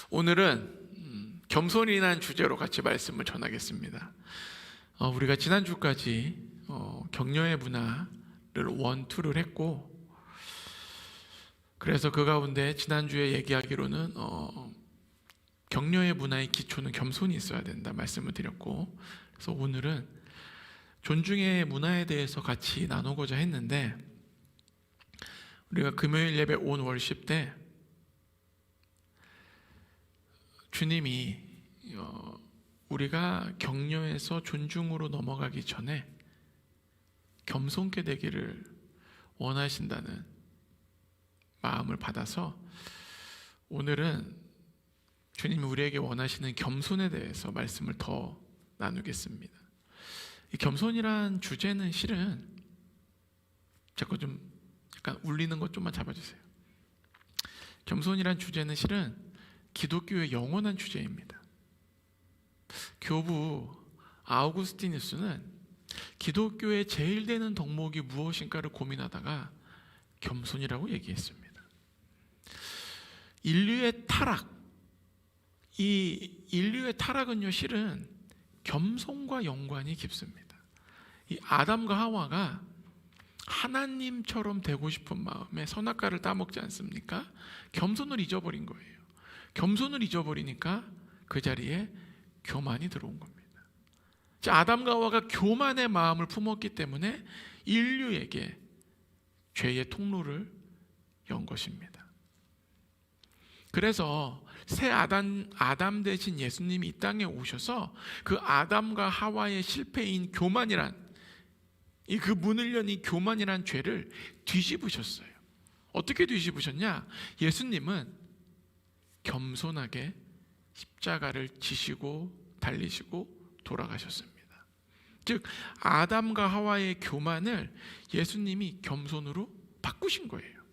오늘은 겸손이라는 주제로 같이 말씀을 전하겠습니다. 우리가 지난주까지 격려의 문화를 원투를 했고, 그래서 그 가운데 지난주에 얘기하기로는 격려의 문화의 기초는 겸손이 있어야 된다 말씀을 드렸고, 그래서 오늘은 존중의 문화에 대해서 같이 나누고자 했는데, 우리가 금요일 예배 온 월십 때 주님이 우리가 격려에서 존중으로 넘어가기 전에 겸손케 되기를 원하신다는 마음을 받아서 오늘은 주님이 우리에게 원하시는 겸손에 대해서 말씀을 더 나누겠습니다. 이 겸손이란 주제는 실은 자꾸 좀 약간 울리는 것 좀만 잡아주세요. 겸손이란 주제는 실은 기독교의 영원한 주제입니다. 교부 아우구스티누스는 기독교의 제일 되는 덕목이 무엇인가를 고민하다가 겸손이라고 얘기했습니다. 인류의 타락, 이 인류의 타락은요, 실은 겸손과 연관이 깊습니다. 이 아담과 하와가 하나님처럼 되고 싶은 마음에 선악과를 따먹지 않습니까? 겸손을 잊어버린 거예요. 겸손을 잊어버리니까 그 자리에 교만이 들어온 겁니다. 아담과 하와가 교만의 마음을 품었기 때문에 인류에게 죄의 통로를 연 것입니다. 그래서 새 아담 대신 예수님이 이 땅에 오셔서 그 아담과 하와의 실패인 교만이란, 그 문을 연 이 교만이란 죄를 뒤집으셨어요. 어떻게 뒤집으셨냐? 예수님은 겸손하게 십자가를 지시고 달리시고 돌아가셨습니다. 즉 아담과 하와의 교만을 예수님이 겸손으로 바꾸신 거예요.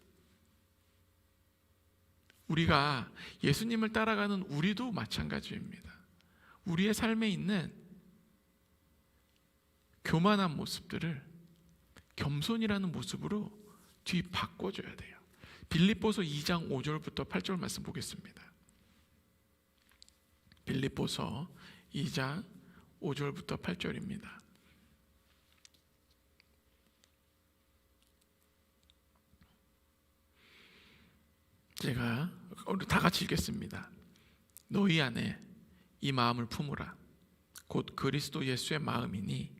우리가 예수님을 따라가는 우리도 마찬가지입니다. 우리의 삶에 있는 교만한 모습들을 겸손이라는 모습으로 뒤바꿔줘야 돼요. 빌립보서 2장 5절부터 8절 말씀 보겠습니다. 빌립보서 2장 5절부터 8절입니다. 제가 우리 다 같이 읽겠습니다. 너희 안에 이 마음을 품으라. 곧 그리스도 예수의 마음이니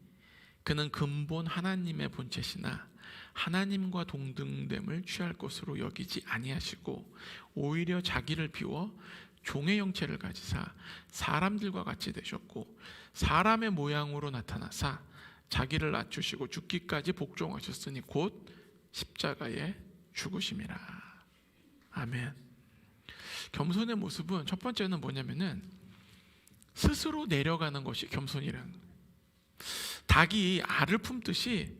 그는 근본 하나님의 본체시나 하나님과 동등됨을 취할 것으로 여기지 아니하시고 오히려 자기를 비워 종의 형체를 가지사 사람들과 같이 되셨고 사람의 모양으로 나타나사 자기를 낮추시고 죽기까지 복종하셨으니 곧 십자가에 죽으심이라. 아멘. 겸손의 모습은 첫 번째는 뭐냐면은 스스로 내려가는 것이 겸손이라는 거예요. 닭이 알을 품듯이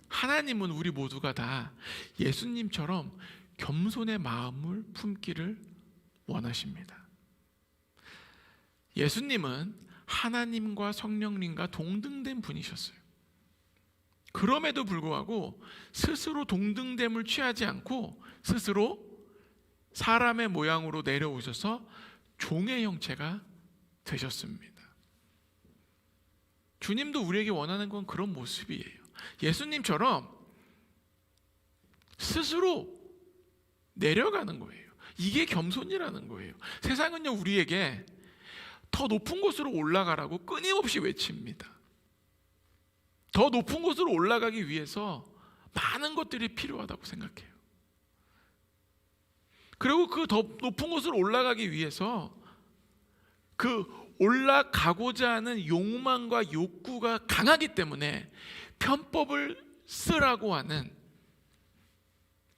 하나님은 우리 모두가 다 예수님처럼 겸손의 마음을 품기를 원하십니다. 예수님은 하나님과 성령님과 동등된 분이셨어요. 그럼에도 불구하고 스스로 동등됨을 취하지 않고 스스로 사람의 모양으로 내려오셔서 종의 형체가 되셨습니다. 주님도 우리에게 원하는 건 그런 모습이에요. 예수님처럼 스스로 내려가는 거예요. 이게 겸손이라는 거예요. 세상은요, 우리에게 더 높은 곳으로 올라가라고 끊임없이 외칩니다. 더 높은 곳으로 올라가기 위해서 많은 것들이 필요하다고 생각해요. 그리고 그 더 높은 곳으로 올라가기 위해서 그 올라가고자 하는 욕망과 욕구가 강하기 때문에 편법을 쓰라고 하는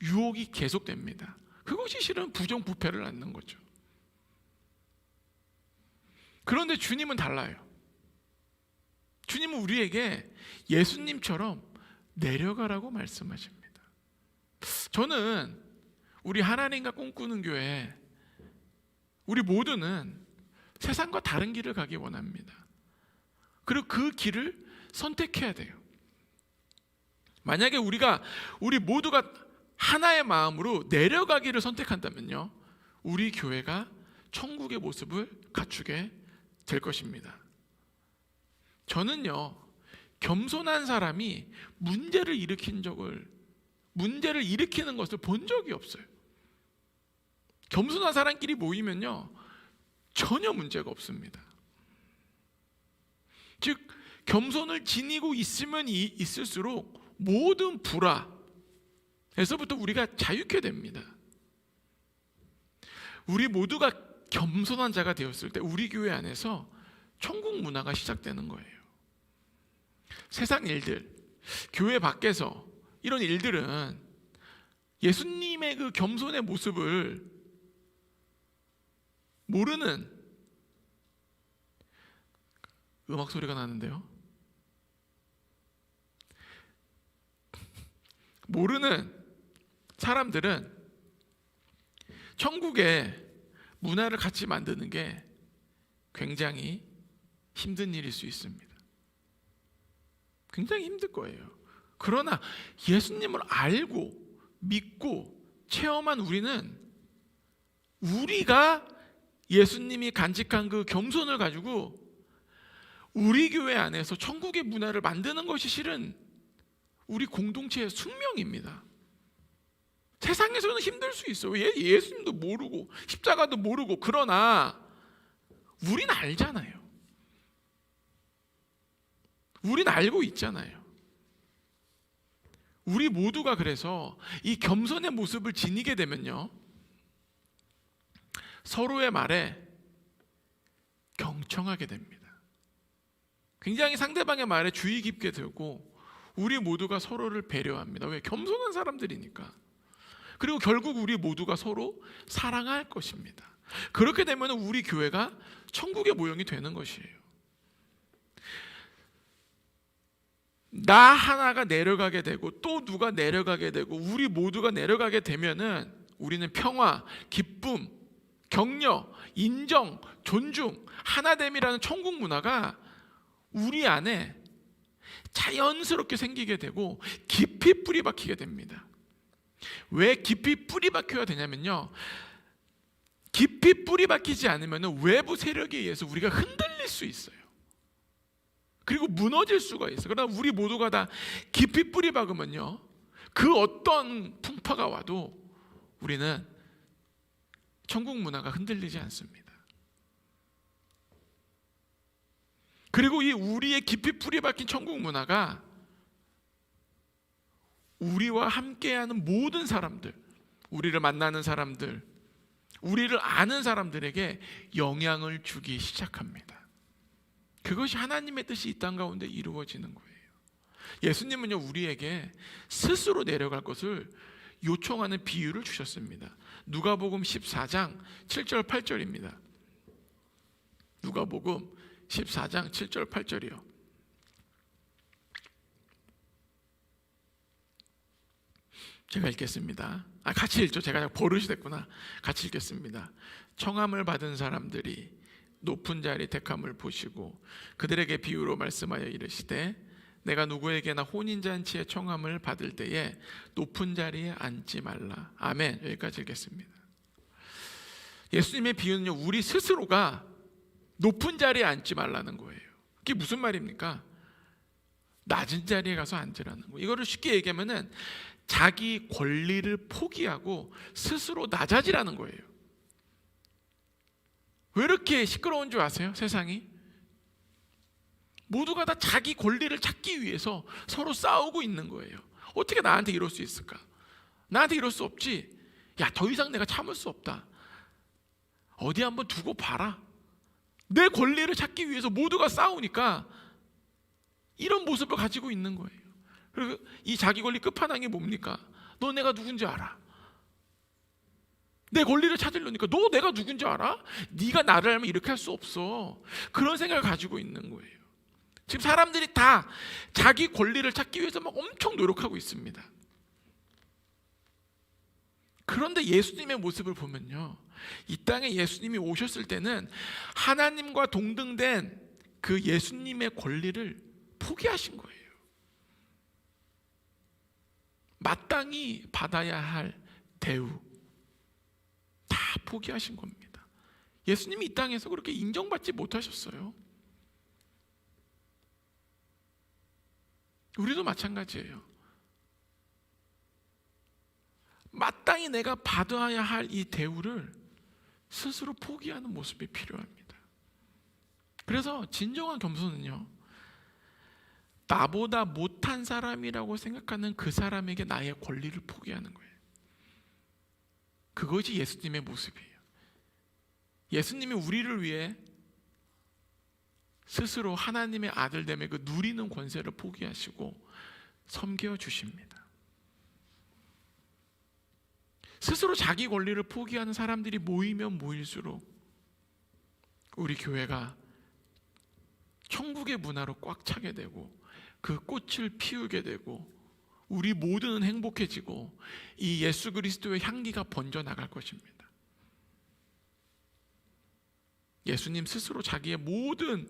유혹이 계속됩니다. 그것이 실은 부정부패를 낳는 거죠. 그런데 주님은 달라요. 주님은 우리에게 예수님처럼 내려가라고 말씀하십니다. 저는 우리 하나님과 꿈꾸는 교회, 우리 모두는 세상과 다른 길을 가기 원합니다. 그리고 그 길을 선택해야 돼요. 만약에 우리 모두가 하나의 마음으로 내려가기를 선택한다면요, 우리 교회가 천국의 모습을 갖추게 될 것입니다. 저는요, 겸손한 사람이 문제를 일으키는 것을 본 적이 없어요. 겸손한 사람끼리 모이면요, 전혀 문제가 없습니다. 즉, 겸손을 지니고 있으면 있을수록 모든 불화에서부터 우리가 자유케 됩니다. 우리 모두가 겸손한 자가 되었을 때 우리 교회 안에서 천국 문화가 시작되는 거예요. 세상 일들, 교회 밖에서 이런 일들은 예수님의 그 겸손의 모습을 모르는, 음악 소리가 나는데요, 모르는 사람들은 천국의 문화를 같이 만드는 게 굉장히 힘든 일일 수 있습니다. 굉장히 힘들 거예요. 그러나 예수님을 알고 믿고 체험한 우리는, 우리가 예수님이 간직한 그 겸손을 가지고 우리 교회 안에서 천국의 문화를 만드는 것이 실은 우리 공동체의 숙명입니다. 세상에서는 힘들 수 있어요. 예수님도 모르고 십자가도 모르고. 그러나 우린 알잖아요. 우린 알고 있잖아요. 우리 모두가 그래서 이 겸손의 모습을 지니게 되면요, 서로의 말에 경청하게 됩니다. 굉장히 상대방의 말에 주의 깊게 들고 우리 모두가 서로를 배려합니다. 왜? 겸손한 사람들이니까. 그리고 결국 우리 모두가 서로 사랑할 것입니다. 그렇게 되면 우리 교회가 천국의 모형이 되는 것이에요. 나 하나가 내려가게 되고 또 누가 내려가게 되고 우리 모두가 내려가게 되면은 우리는 평화, 기쁨, 격려, 인정, 존중, 하나됨이라는 천국 문화가 우리 안에 자연스럽게 생기게 되고 깊이 뿌리 박히게 됩니다. 왜 깊이 뿌리 박혀야 되냐면요, 깊이 뿌리 박히지 않으면 외부 세력에 의해서 우리가 흔들릴 수 있어요. 그리고 무너질 수가 있어요. 그러나 우리 모두가 다 깊이 뿌리 박으면요, 그 어떤 풍파가 와도 우리는 천국 문화가 흔들리지 않습니다. 그리고 이 우리의 깊이 뿌리 박힌 천국 문화가 우리와 함께하는 모든 사람들, 우리를 만나는 사람들, 우리를 아는 사람들에게 영향을 주기 시작합니다. 그것이 하나님의 뜻이 이 땅 가운데 이루어지는 거예요. 예수님은요, 우리에게 스스로 내려갈 것을 요청하는 비유를 주셨습니다. 누가복음 14장 7절 8절입니다. 누가복음 14장 7절 8절이요. 제가 읽겠습니다. 같이 읽죠. 제가 버릇이 됐구나. 같이 읽겠습니다. 청함을 받은 사람들이 높은 자리 택함을 보시고 그들에게 비유로 말씀하여 이르시되, 내가 누구에게나 혼인잔치에 청함을 받을 때에 높은 자리에 앉지 말라. 아멘. 여기까지 읽겠습니다. 예수님의 비유는요, 우리 스스로가 높은 자리에 앉지 말라는 거예요. 그게 무슨 말입니까? 낮은 자리에 가서 앉으라는 거예요. 이거를 쉽게 얘기하면은 자기 권리를 포기하고 스스로 낮아지라는 거예요. 왜 이렇게 시끄러운 줄 아세요? 세상이 모두가 다 자기 권리를 찾기 위해서 서로 싸우고 있는 거예요. 어떻게 나한테 이럴 수 있을까? 나한테 이럴 수 없지. 야, 더 이상 내가 참을 수 없다. 어디 한번 두고 봐라. 내 권리를 찾기 위해서 모두가 싸우니까 이런 모습을 가지고 있는 거예요. 그리고 이 자기 권리 끝판왕이 뭡니까? 너 내가 누군지 알아? 내 권리를 찾으려니까 너 내가 누군지 알아? 네가 나를 알면 이렇게 할 수 없어. 그런 생각을 가지고 있는 거예요. 지금 사람들이 다 자기 권리를 찾기 위해서 막 엄청 노력하고 있습니다. 그런데 예수님의 모습을 보면요, 이 땅에 예수님이 오셨을 때는 하나님과 동등된 그 예수님의 권리를 포기하신 거예요. 마땅히 받아야 할 대우 다 포기하신 겁니다. 예수님이 이 땅에서 그렇게 인정받지 못하셨어요. 우리도 마찬가지예요. 마땅히 내가 받아야 할 이 대우를 스스로 포기하는 모습이 필요합니다. 그래서 진정한 겸손은요, 나보다 못한 사람이라고 생각하는 그 사람에게 나의 권리를 포기하는 거예요. 그것이 예수님의 모습이에요. 예수님이 우리를 위해 스스로 하나님의 아들됨의 그 누리는 권세를 포기하시고 섬겨주십니다. 스스로 자기 권리를 포기하는 사람들이 모이면 모일수록 우리 교회가 천국의 문화로 꽉 차게 되고 그 꽃을 피우게 되고 우리 모두는 행복해지고 이 예수 그리스도의 향기가 번져나갈 것입니다. 예수님 스스로 자기의 모든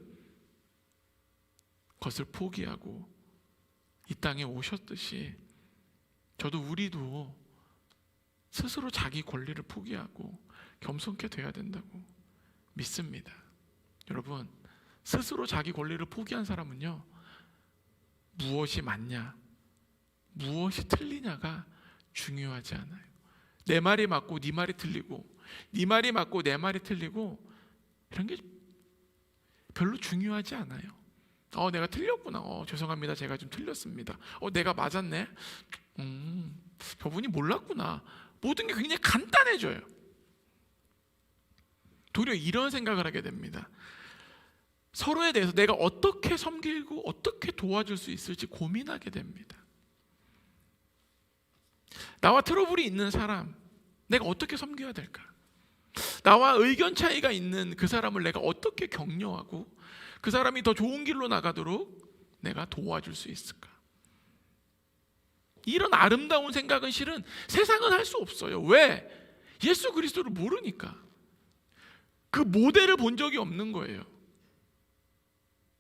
것을 포기하고 이 땅에 오셨듯이 우리도 스스로 자기 권리를 포기하고 겸손케 돼야 된다고 믿습니다. 여러분, 스스로 자기 권리를 포기한 사람은요, 무엇이 맞냐, 무엇이 틀리냐가 중요하지 않아요. 내 말이 맞고 네 말이 틀리고, 네 말이 맞고 내 말이 틀리고, 이런 게 별로 중요하지 않아요. 내가 틀렸구나. 죄송합니다. 제가 좀 틀렸습니다. 내가 맞았네. 저분이 몰랐구나. 모든 게 굉장히 간단해져요. 도리어 이런 생각을 하게 됩니다. 서로에 대해서 내가 어떻게 섬기고 어떻게 도와줄 수 있을지 고민하게 됩니다. 나와 트러블이 있는 사람, 내가 어떻게 섬겨야 될까? 나와 의견 차이가 있는 그 사람을 내가 어떻게 격려하고 그 사람이 더 좋은 길로 나가도록 내가 도와줄 수 있을까? 이런 아름다운 생각은 실은 세상은 할 수 없어요. 왜? 예수 그리스도를 모르니까. 그 모델을 본 적이 없는 거예요.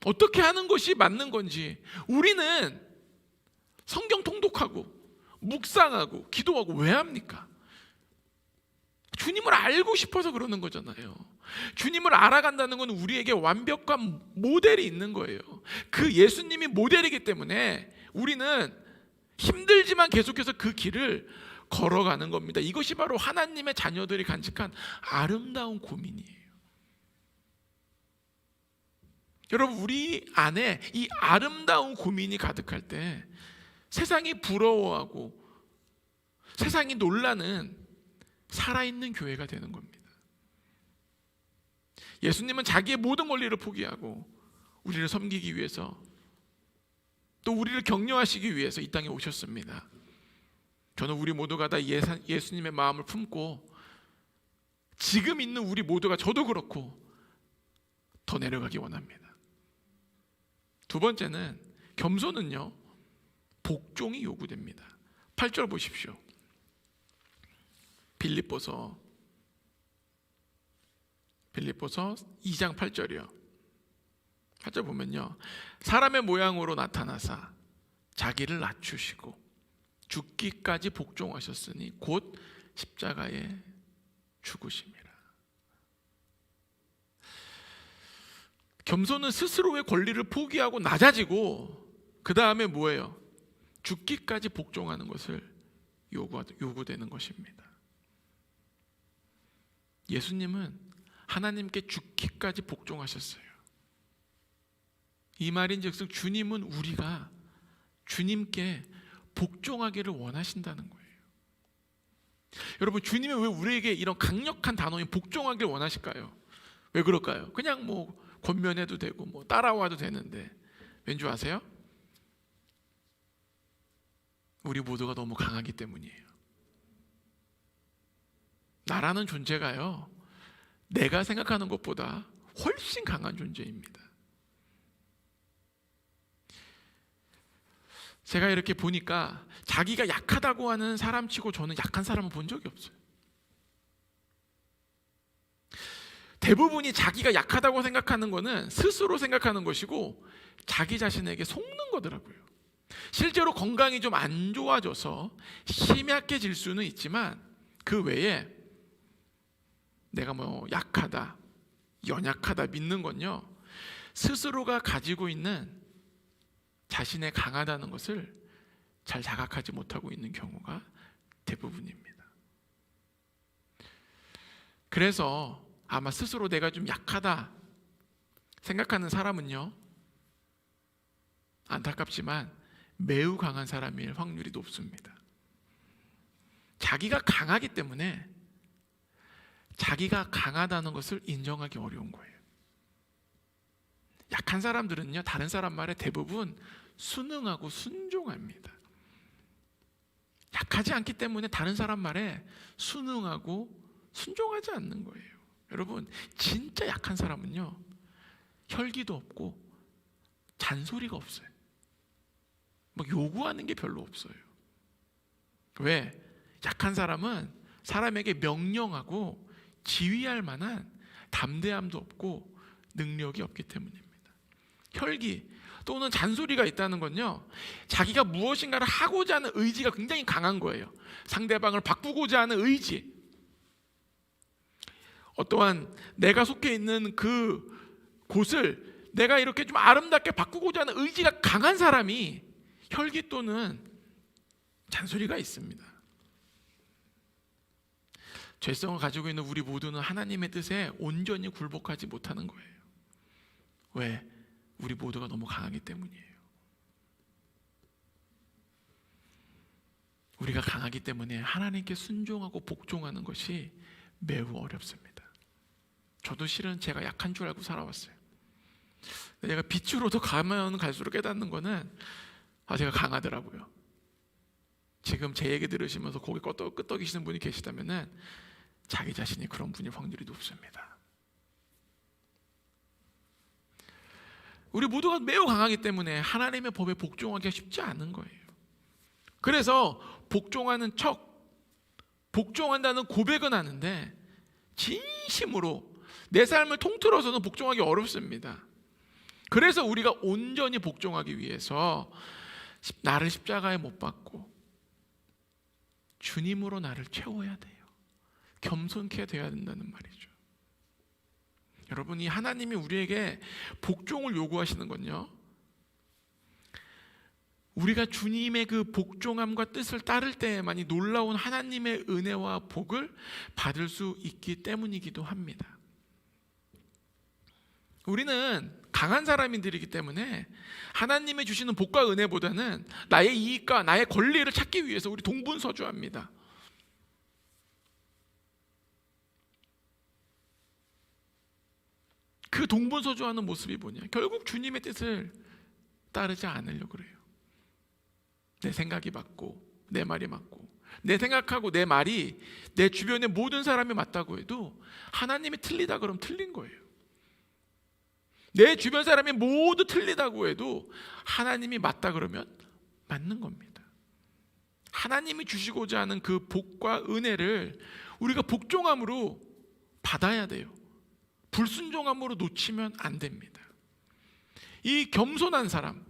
어떻게 하는 것이 맞는 건지. 우리는 성경 통독하고 묵상하고 기도하고 왜 합니까? 주님을 알고 싶어서 그러는 거잖아요. 주님을 알아간다는 건 우리에게 완벽한 모델이 있는 거예요. 그 예수님이 모델이기 때문에 우리는 힘들지만 계속해서 그 길을 걸어가는 겁니다. 이것이 바로 하나님의 자녀들이 간직한 아름다운 고민이에요. 여러분, 우리 안에 이 아름다운 고민이 가득할 때 세상이 부러워하고 세상이 놀라는 살아있는 교회가 되는 겁니다. 예수님은 자기의 모든 권리를 포기하고 우리를 섬기기 위해서, 또 우리를 격려하시기 위해서 이 땅에 오셨습니다. 저는 우리 모두가 다 예수님의 마음을 품고 지금 있는 우리 모두가, 저도 그렇고, 더 내려가기 원합니다. 두 번째는, 겸손은요, 복종이 요구됩니다. 8절 보십시오. 빌립보서 2장 8절이요. 8절 보면요, 사람의 모양으로 나타나사 자기를 낮추시고 죽기까지 복종하셨으니 곧 십자가에 죽으심이라. 겸손은 스스로의 권리를 포기하고 낮아지고 그 다음에 뭐예요? 죽기까지 복종하는 것을 요구되는 것입니다. 예수님은 하나님께 죽기까지 복종하셨어요. 이 말인즉슨 주님은 우리가 주님께 복종하기를 원하신다는 거예요. 여러분, 주님이 왜 우리에게 이런 강력한 단어인 복종하기를 원하실까요? 왜 그럴까요? 그냥 뭐 권면해도 되고 뭐 따라와도 되는데, 왠지 아세요? 우리 모두가 너무 강하기 때문이에요. 나라는 존재가요, 내가 생각하는 것보다 훨씬 강한 존재입니다. 제가 이렇게 보니까 자기가 약하다고 하는 사람치고 저는 약한 사람을 본 적이 없어요. 대부분이 자기가 약하다고 생각하는 것은 스스로 생각하는 것이고 자기 자신에게 속는 거더라고요. 실제로 건강이 좀 안 좋아져서 심약해질 수는 있지만 그 외에 내가 뭐 약하다, 연약하다 믿는 건요, 스스로가 가지고 있는 자신의 강하다는 것을 잘 자각하지 못하고 있는 경우가 대부분입니다. 그래서 아마 스스로 내가 좀 약하다 생각하는 사람은요, 안타깝지만 매우 강한 사람일 확률이 높습니다. 자기가 강하기 때문에 자기가 강하다는 것을 인정하기 어려운 거예요. 약한 사람들은요, 다른 사람 말에 대부분 순응하고 순종합니다. 약하지 않기 때문에 다른 사람 말에 순응하고 순종하지 않는 거예요. 여러분, 진짜 약한 사람은요, 혈기도 없고 잔소리가 없어요. 막 요구하는 게 별로 없어요. 왜? 약한 사람은 사람에게 명령하고 지휘할 만한 담대함도 없고 능력이 없기 때문입니다. 혈기 또는 잔소리가 있다는 건요, 자기가 무엇인가를 하고자 하는 의지가 굉장히 강한 거예요. 상대방을 바꾸고자 하는 의지, 어떠한 내가 속해 있는 그 곳을 내가 이렇게 좀 아름답게 바꾸고자 하는 의지가 강한 사람이 혈기 또는 잔소리가 있습니다. 죄성을 가지고 있는 우리 모두는 하나님의 뜻에 온전히 굴복하지 못하는 거예요. 왜? 우리 모두가 너무 강하기 때문이에요. 우리가 강하기 때문에 하나님께 순종하고 복종하는 것이 매우 어렵습니다. 저도 실은 제가 약한 줄 알고 살아왔어요. 제가 빛으로도 가면 갈수록 깨닫는 거는 제가 강하더라고요. 지금 제 얘기 들으시면서 고개 끄덕이시는 분이 계시다면은 자기 자신이 그런 분일 확률이 높습니다. 우리 모두가 매우 강하기 때문에 하나님의 법에 복종하기가 쉽지 않은 거예요. 그래서 복종하는 척, 복종한다는 고백은 하는데 진심으로 내 삶을 통틀어서는 복종하기 어렵습니다. 그래서 우리가 온전히 복종하기 위해서 나를 십자가에 못 박고 주님으로 나를 채워야 돼요. 겸손케 돼야 된다는 말이죠. 여러분, 이 하나님이 우리에게 복종을 요구하시는 건요, 우리가 주님의 그 복종함과 뜻을 따를 때에만이 놀라운 하나님의 은혜와 복을 받을 수 있기 때문이기도 합니다. 우리는 강한 사람들이기 때문에 하나님이 주시는 복과 은혜보다는 나의 이익과 나의 권리를 찾기 위해서 우리 동분서주합니다. 그 동분서주하는 모습이 뭐냐? 결국 주님의 뜻을 따르지 않으려고 그래요. 내 생각이 맞고 내 말이 맞고, 내 생각하고 내 말이 내 주변의 모든 사람이 맞다고 해도 하나님이 틀리다 그러면 틀린 거예요. 내 주변 사람이 모두 틀리다고 해도 하나님이 맞다 그러면 맞는 겁니다. 하나님이 주시고자 하는 그 복과 은혜를 우리가 복종함으로 받아야 돼요. 불순종함으로 놓치면 안 됩니다. 이 겸손한 사람,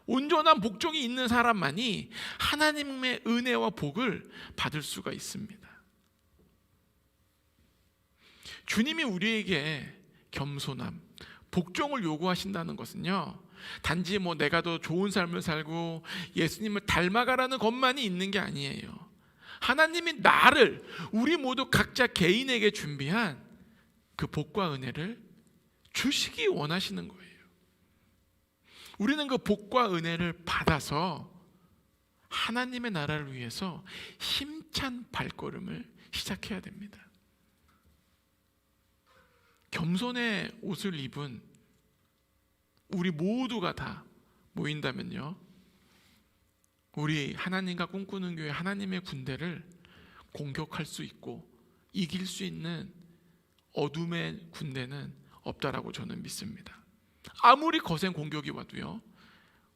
온전한 복종이 있는 사람만이 하나님의 은혜와 복을 받을 수가 있습니다. 주님이 우리에게 겸손함, 복종을 요구하신다는 것은요, 단지 내가 더 좋은 삶을 살고 예수님을 닮아가라는 것만이 있는 게 아니에요. 하나님이 나를, 우리 모두 각자 개인에게 준비한 그 복과 은혜를 주시기 원하시는 거예요. 우리는 그 복과 은혜를 받아서 하나님의 나라를 위해서 힘찬 발걸음을 시작해야 됩니다. 겸손의 옷을 입은 우리 모두가 다 모인다면요, 우리 하나님과 꿈꾸는 교회 하나님의 군대를 공격할 수 있고 이길 수 있는 어둠의 군대는 없다라고 저는 믿습니다. 아무리 거센 공격이 와도요,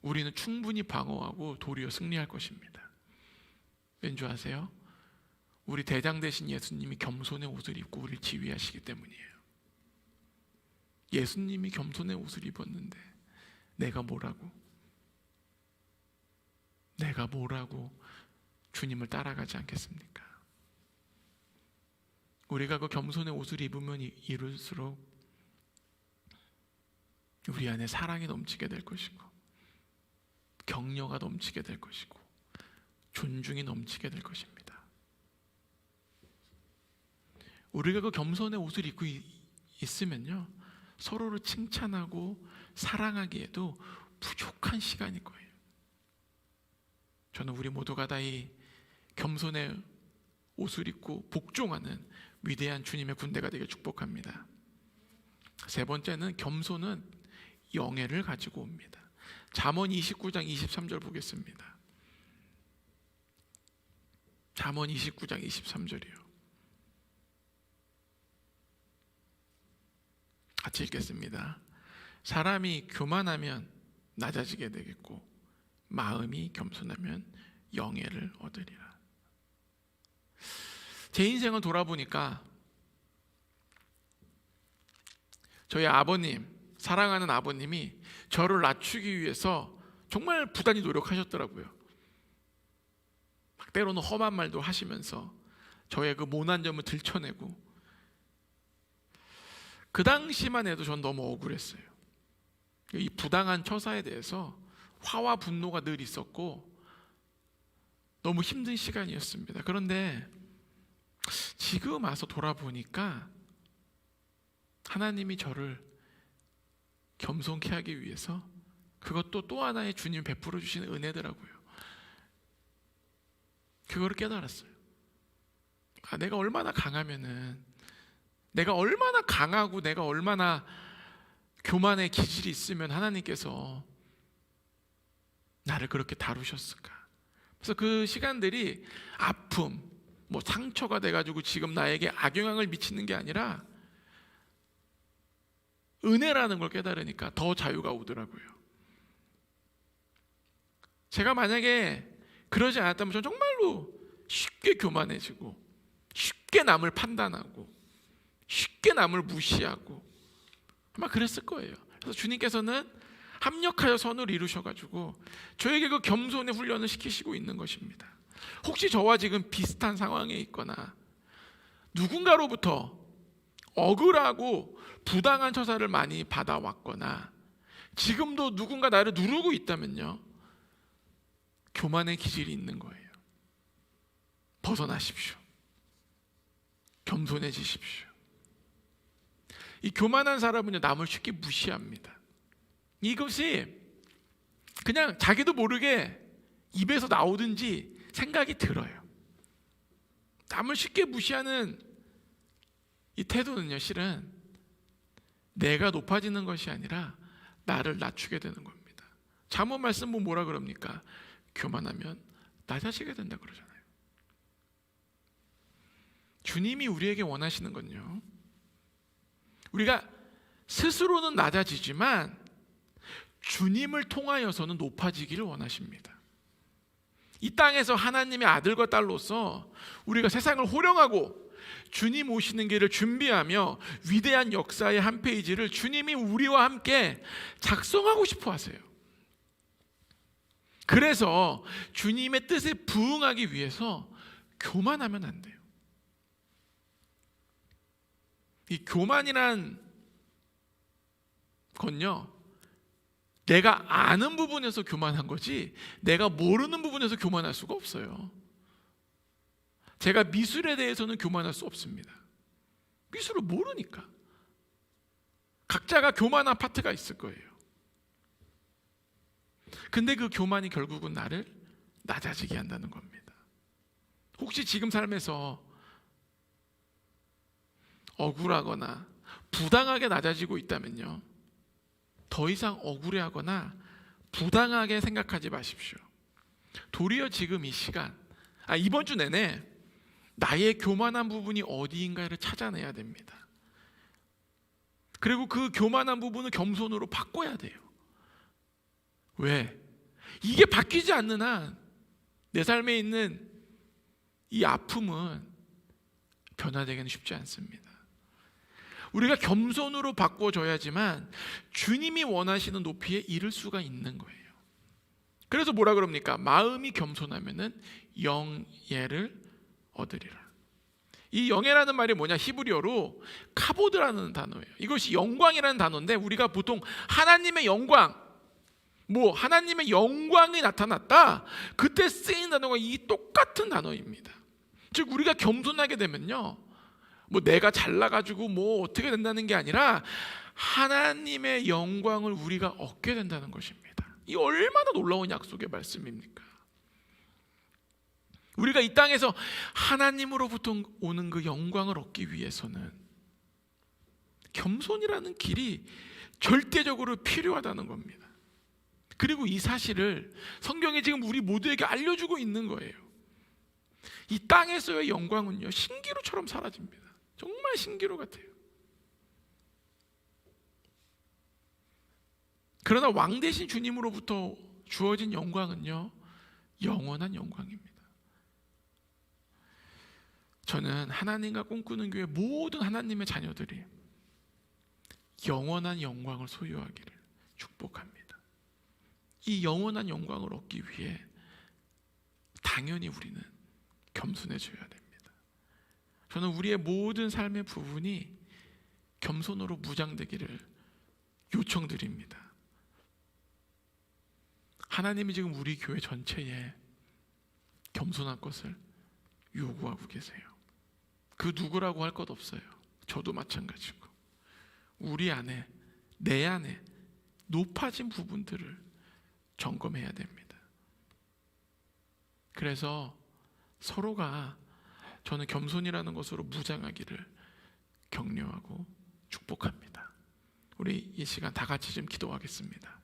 우리는 충분히 방어하고 도리어 승리할 것입니다. 왠지 아세요? 우리 대장 되신 예수님이 겸손의 옷을 입고 우리를 지휘하시기 때문이에요. 예수님이 겸손의 옷을 입었는데 내가 뭐라고 주님을 따라가지 않겠습니까? 우리가 그 겸손의 옷을 입으면 이룰수록 우리 안에 사랑이 넘치게 될 것이고, 격려가 넘치게 될 것이고, 존중이 넘치게 될 것입니다. 우리가 그 겸손의 옷을 입고 있으면요, 서로를 칭찬하고 사랑하기에도 부족한 시간일 거예요. 저는 우리 모두가 다 이 겸손의 옷을 입고 복종하는 위대한 주님의 군대가 되길 축복합니다. 세 번째는 겸손은 영예를 가지고 옵니다. 잠언 29장 23절 보겠습니다. 잠언 29장 23절이요. 같이 읽겠습니다. 사람이 교만하면 낮아지게 되겠고 마음이 겸손하면 영예를 얻으리라. 제 인생을 돌아보니까 저희 아버님, 사랑하는 아버님이 저를 낮추기 위해서 정말 부단히 노력하셨더라고요. 때로는 험한 말도 하시면서 저의 그 모난 점을 들춰내고, 그 당시만 해도 전 너무 억울했어요. 이 부당한 처사에 대해서 화와 분노가 늘 있었고 너무 힘든 시간이었습니다. 그런데 지금 와서 돌아보니까 하나님이 저를 겸손케 하기 위해서 그것도 또 하나의 주님 베풀어 주시는 은혜더라고요. 그거를 깨달았어요. 내가 얼마나 강하면은, 내가 얼마나 강하고 내가 얼마나 교만의 기질이 있으면 하나님께서 나를 그렇게 다루셨을까. 그래서 그 시간들이 아픔, 상처가 돼가지고 지금 나에게 악영향을 미치는 게 아니라 은혜라는 걸 깨달으니까 더 자유가 오더라고요. 제가 만약에 그러지 않았다면 저는 정말로 쉽게 교만해지고, 쉽게 남을 판단하고, 쉽게 남을 무시하고 아마 그랬을 거예요. 그래서 주님께서는 합력하여 선을 이루셔가지고 저에게 그 겸손의 훈련을 시키시고 있는 것입니다. 혹시 저와 지금 비슷한 상황에 있거나 누군가로부터 억울하고 부당한 처사를 많이 받아왔거나 지금도 누군가 나를 누르고 있다면요, 교만의 기질이 있는 거예요. 벗어나십시오. 겸손해지십시오. 이 교만한 사람은요, 남을 쉽게 무시합니다. 이것이 그냥 자기도 모르게 입에서 나오든지 생각이 들어요. 남을 쉽게 무시하는 이 태도는요, 실은 내가 높아지는 것이 아니라 나를 낮추게 되는 겁니다. 잠언 말씀 뭐라 그럽니까? 교만하면 낮아지게 된다 그러잖아요. 주님이 우리에게 원하시는 건요, 우리가 스스로는 낮아지지만 주님을 통하여서는 높아지기를 원하십니다. 이 땅에서 하나님의 아들과 딸로서 우리가 세상을 호령하고 주님 오시는 길을 준비하며 위대한 역사의 한 페이지를 주님이 우리와 함께 작성하고 싶어 하세요. 그래서 주님의 뜻에 부응하기 위해서 교만하면 안 돼요. 이 교만이란 건요, 내가 아는 부분에서 교만한 거지 내가 모르는 부분에서 교만할 수가 없어요. 제가 미술에 대해서는 교만할 수 없습니다. 미술을 모르니까. 각자가 교만한 파트가 있을 거예요. 근데 그 교만이 결국은 나를 낮아지게 한다는 겁니다. 혹시 지금 삶에서 억울하거나 부당하게 낮아지고 있다면요, 더 이상 억울해하거나 부당하게 생각하지 마십시오. 도리어 지금 이 시간, 이번 주 내내 나의 교만한 부분이 어디인가를 찾아내야 됩니다. 그리고 그 교만한 부분을 겸손으로 바꿔야 돼요. 왜? 이게 바뀌지 않는 한 내 삶에 있는 이 아픔은 변화되기는 쉽지 않습니다. 우리가 겸손으로 바꿔줘야지만 주님이 원하시는 높이에 이를 수가 있는 거예요. 그래서 뭐라 그럽니까? 마음이 겸손하면은 영예를 얻으리라. 이 영예라는 말이 뭐냐? 히브리어로 카보드라는 단어예요. 이것이 영광이라는 단어인데, 우리가 보통 하나님의 영광, 하나님의 영광이 나타났다, 그때 쓰인 단어가 이 똑같은 단어입니다. 즉 우리가 겸손하게 되면요, 내가 잘나가지고 어떻게 된다는 게 아니라 하나님의 영광을 우리가 얻게 된다는 것입니다. 이 얼마나 놀라운 약속의 말씀입니까? 우리가 이 땅에서 하나님으로부터 오는 그 영광을 얻기 위해서는 겸손이라는 길이 절대적으로 필요하다는 겁니다. 그리고 이 사실을 성경이 지금 우리 모두에게 알려주고 있는 거예요. 이 땅에서의 영광은요, 신기루처럼 사라집니다. 정말 신기루 같아요. 그러나 왕 대신 주님으로부터 주어진 영광은요, 영원한 영광입니다. 저는 하나님과 꿈꾸는 교회 모든 하나님의 자녀들이 영원한 영광을 소유하기를 축복합니다. 이 영원한 영광을 얻기 위해 당연히 우리는 겸손해져야 됩니다. 저는 우리의 모든 삶의 부분이 겸손으로 무장되기를 요청드립니다. 하나님이 지금 우리 교회 전체에 겸손한 것을 요구하고 계세요. 그 누구라고 할 것 없어요. 저도 마찬가지고. 우리 안에, 내 안에 높아진 부분들을 점검해야 됩니다. 그래서 서로가, 저는 겸손이라는 것으로 무장하기를 격려하고 축복합니다. 우리 이 시간 다 같이 좀 기도하겠습니다.